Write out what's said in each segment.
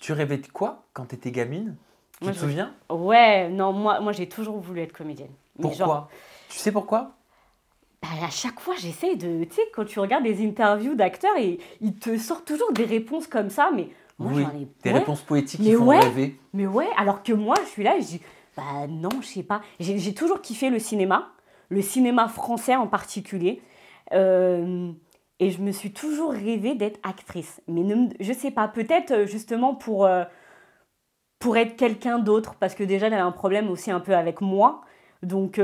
Tu rêvais de quoi quand tu étais gamine? Tu Moi, te souviens? Ouais, non, moi j'ai toujours voulu être comédienne. Mais genre, Pourquoi? Tu sais pourquoi? bah, à chaque fois, j'essaie de. Tu sais, quand tu regardes des interviews d'acteurs, et ils te sortent toujours des réponses comme ça, mais moi j'en Oui, ai. des Ouais, réponses poétiques qui mais font ouais, rêver. mais ouais, alors que moi, je suis là et je dis, bah non, je sais pas. J'ai toujours kiffé le cinéma français en particulier. Euh, et je me suis toujours rêvé d'être actrice. Mais je sais pas, peut-être justement pour être quelqu'un d'autre, parce que déjà j'avais un problème aussi un peu avec moi. Donc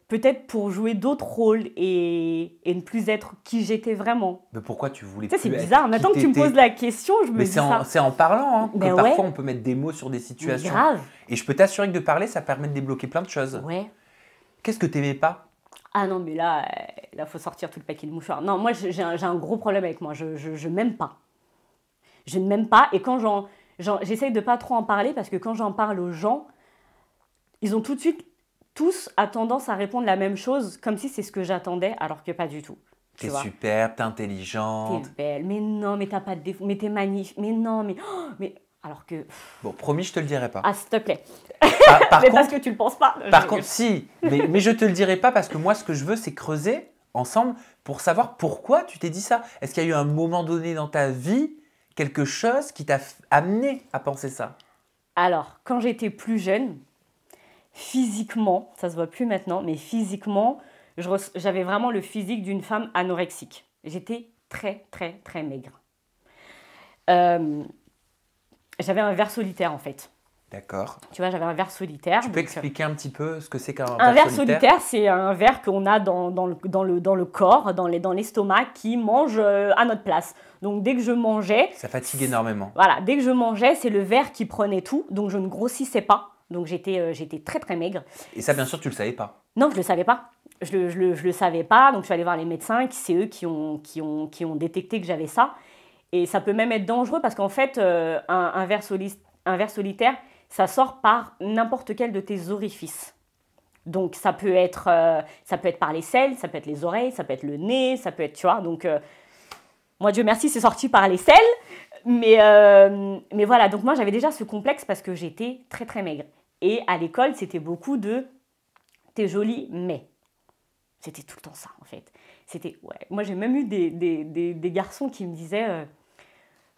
peut-être pour jouer d'autres rôles et ne plus être qui j'étais vraiment. Mais pourquoi tu voulais Tu sais, c'est plus être bizarre. qui Maintenant que tu me poses t'étais? la question, je Mais me dis ça. c'est en parlant hein, que Ben parfois ouais, on peut mettre des mots sur des mais situations. grave. Et je peux t'assurer que de parler, ça permet de débloquer plein de choses. Ouais. Qu'est-ce que t'aimais pas? Ah non, mais là, faut sortir tout le paquet de mouchoirs. Non, moi, j'ai un gros problème avec moi. Je m'aime pas. Je ne m'aime pas. Et quand j'essaye de pas trop en parler parce que quand j'en parle aux gens, ils ont tout de suite, tous, a tendance à répondre la même chose, comme si c'est ce que j'attendais, alors que pas du tout. Tu T'es vois. superbe, t'es T'es intelligente. belle, mais non, mais t'as pas de défaut, mais t'es magnifique, mais non, mais, oh, mais alors que, Bon, promis, je te le dirai pas. ah, s'il te plaît, Par mais parce contre, que tu le penses pas. par contre, si, mais je te le dirai pas parce que moi, ce que je veux, c'est creuser ensemble pour savoir pourquoi tu t'es dit ça. Est-ce qu'il y a eu un moment donné dans ta vie, quelque chose qui t'a amené à penser ça? Alors, quand j'étais plus jeune, physiquement, ça se voit plus maintenant, mais physiquement, j'avais vraiment le physique d'une femme anorexique. J'étais très, très, très maigre. Euh, J'avais un ver solitaire en fait. D'accord. Tu vois, j'avais un ver solitaire. Tu peux expliquer un petit peu ce que c'est qu'un Un ver ver solitaire? solitaire, c'est un ver qu'on a dans le corps, dans l'estomac, qui mange à notre place. Donc dès que je mangeais, Ça fatigue énormément. voilà, dès que je mangeais, c'est le ver qui prenait tout. Donc je ne grossissais pas. Donc j'étais très très maigre. Et ça, bien sûr, tu le savais pas. Non, je le savais pas. Je le savais pas. Donc je suis allée voir les médecins. C'est eux qui ont détecté que j'avais ça. Et ça peut même être dangereux parce qu'en fait, un ver solitaire, ça sort par n'importe quel de tes orifices. Donc ça peut être par les selles, ça peut être les oreilles, ça peut être le nez, ça peut être, tu vois. Donc moi, Dieu merci, c'est sorti par les selles. Mais voilà, donc moi j'avais déjà ce complexe parce que j'étais très très maigre. Et à l'école, c'était beaucoup de t'es jolie, mais. C'était tout le temps ça en fait. C'était, ouais. Moi j'ai même eu des garçons qui me disaient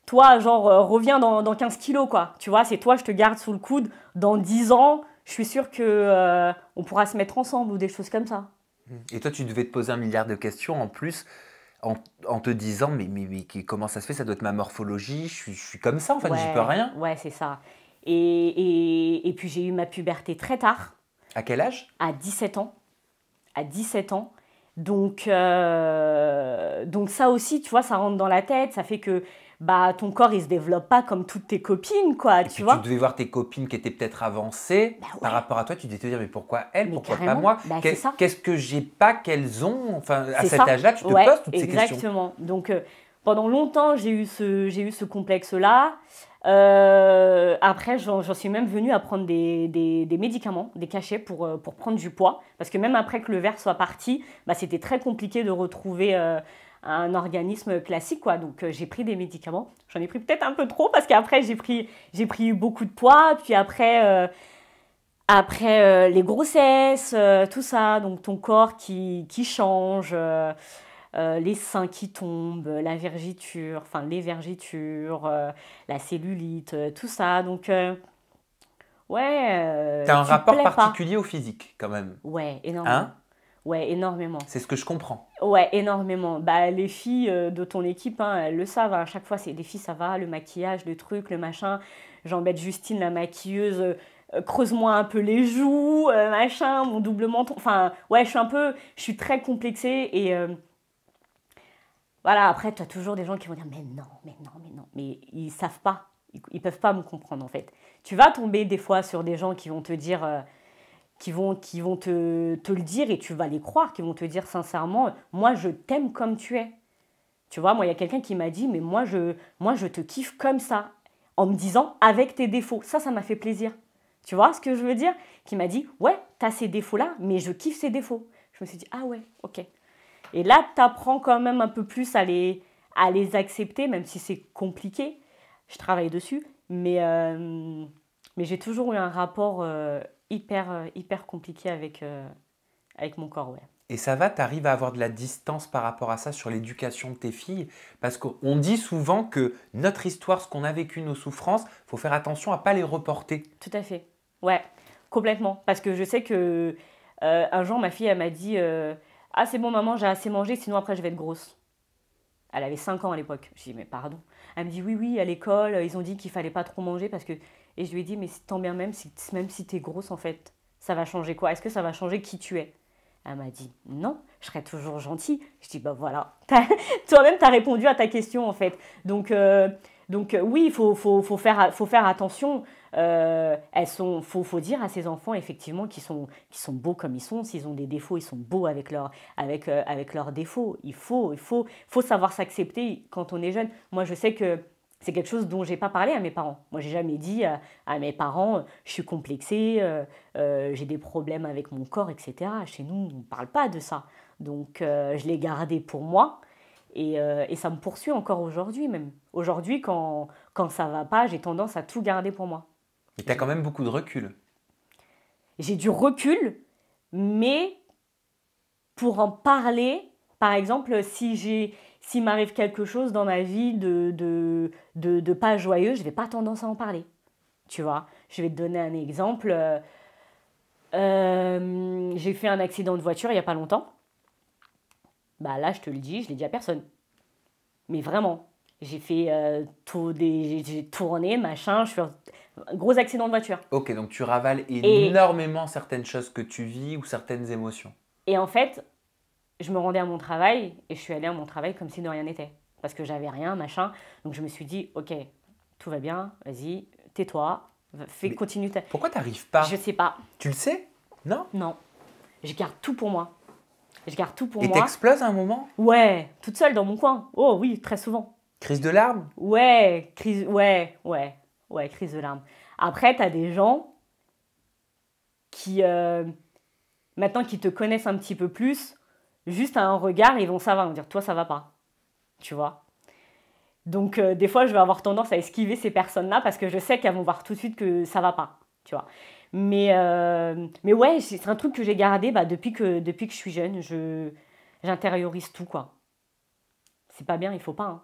toi, genre, reviens dans 15 kilos, quoi. Tu vois, c'est toi, je te garde sous le coude. Dans 10 ans, je suis sûre que on pourra se mettre ensemble ou des choses comme ça. Et toi, tu devais te poser un milliard de questions en plus, en, en te disant, comment ça se fait? Ça doit être ma morphologie, je suis comme ça, en fait, j'y peux Ouais, rien. ouais, c'est ça. Et puis j'ai eu ma puberté très tard, À quel âge? à 17 ans. À 17 ans. Donc ça aussi, tu vois, ça rentre dans la tête. Ça fait que bah, ton corps, il se développe pas comme toutes tes copines, quoi, Et tu puis tu vois. devais voir tes copines qui étaient peut-être avancées Bah par ouais, rapport à toi, tu devais te dire, mais pourquoi elles, mais pourquoi pas carrément, moi? bah c'est ça. Qu'est-ce que j'ai pas qu'elles ont? Enfin, à C'est cet ça, âge-là, tu te ouais, poses toutes ces questions. exactement. Donc pendant longtemps, j'ai eu ce complexe-là. Après, j'en suis même venue à prendre des médicaments, des cachets pour prendre du poids. Parce que même après que le verre soit parti, bah, c'était très compliqué de retrouver un organisme classique, quoi. Donc j'ai pris des médicaments. J'en ai pris peut-être un peu trop parce qu'après, j'ai pris beaucoup de poids. Puis après les grossesses, tout ça. Donc ton corps qui change. Les seins qui tombent, la vergiture, enfin les vergitures, la cellulite, tout ça. Donc, ouais, T'as un tu te rapport plais pas. particulier au physique, quand même. Ouais, énormément. Hein? Ouais, énormément. C'est ce que je comprends. Ouais, énormément. Bah, les filles de ton équipe, hein, elles le savent. Hein. À chaque fois, c'est des filles, ça va, le maquillage, le truc, le machin. J'embête Justine, la maquilleuse. Creuse-moi un peu les joues, machin, mon double menton. Enfin, ouais, je suis très complexée et voilà, après, tu as toujours des gens qui vont dire mais non, mais non, mais non. Mais ils savent pas. Ils peuvent pas me comprendre en fait. Tu vas tomber des fois sur des gens qui vont te dire, qui vont te le dire et tu vas les croire, qui vont te dire sincèrement, moi je t'aime comme tu es. Tu vois, moi il y a quelqu'un qui m'a dit mais moi je te kiffe comme ça, en me disant avec tes défauts. Ça m'a fait plaisir. Tu vois ce que je veux dire? Qui m'a dit ouais, t'as ces défauts-là, mais je kiffe ces défauts. Je me suis dit ah ouais, ok. Et là, tu apprends quand même un peu plus à les accepter, même si c'est compliqué. Je travaille dessus. Mais j'ai toujours eu un rapport hyper compliqué avec mon corps, ouais. Et ça va, tu arrives à avoir de la distance par rapport à ça sur l'éducation de tes filles? Parce qu'on dit souvent que notre histoire, ce qu'on a vécu, nos souffrances, il faut faire attention à ne pas les reporter. Tout à fait. Ouais, complètement. Parce que je sais que un jour, ma fille, elle m'a dit ah, c'est bon, maman, j'ai assez mangé, sinon après, je vais être grosse. Elle avait 5 ans à l'époque. Je dis mais pardon. Elle me dit oui, à l'école, ils ont dit qu'il fallait pas trop manger parce que. Et je lui ai dit mais tant bien même si t'es grosse, en fait, ça va changer quoi? Est-ce que ça va changer qui tu es? Elle m'a dit non, je serai toujours gentille. Je dis bah voilà, toi-même tu as répondu à ta question en fait. Donc oui, faut faire attention. Faut dire à ces enfants effectivement qui sont beaux comme ils sont. S'ils ont des défauts, ils sont beaux avec leurs défauts. Il faut savoir s'accepter quand on est jeune. Moi je sais que c'est quelque chose dont j'ai pas parlé à mes parents. Moi, j'ai jamais dit à mes parents, je suis complexée, j'ai des problèmes avec mon corps, etc. Chez nous, on ne parle pas de ça. Donc, je l'ai gardé pour moi et ça me poursuit encore aujourd'hui même. Aujourd'hui, quand ça va pas, j'ai tendance à tout garder pour moi. Et tu as quand même beaucoup de recul. J'ai du recul, mais pour en parler, par exemple, s'il m'arrive quelque chose dans ma vie de pas joyeux, je vais pas tendance à en parler. Tu vois, je vais te donner un exemple. J'ai fait un accident de voiture il y a pas longtemps. Bah là, je te le dis, je l'ai dit à personne. Mais vraiment, j'ai fait j'ai tourné, machin, je suis un gros accident de voiture. Ok, donc tu ravales énormément certaines choses que tu vis ou certaines émotions. Et en fait, je me rendais à mon travail et je suis allée à mon travail comme si de rien n'était. Parce que j'avais rien, machin. Donc je me suis dit, ok, tout va bien, vas-y, tais-toi, continue ta... Pourquoi tu n'arrives pas? Je sais pas. Tu le sais? Non? Non. Je garde tout pour moi. Je garde tout pour Et moi. t'exploses à un moment? Ouais, toute seule dans mon coin. Oh oui, très souvent. Crise de larmes? Ouais, crise de larmes. Après, t'as des gens qui, maintenant qu'ils te connaissent un petit peu plus, juste à un regard, ils vont savoir, ils vont dire, toi, ça va pas. Tu vois? Donc, des fois, je vais avoir tendance à esquiver ces personnes-là parce que je sais qu'elles vont voir tout de suite que ça va pas. Tu vois? Mais ouais, c'est un truc que j'ai gardé depuis que je suis jeune. J'intériorise tout, quoi. C'est pas bien, il faut pas, hein.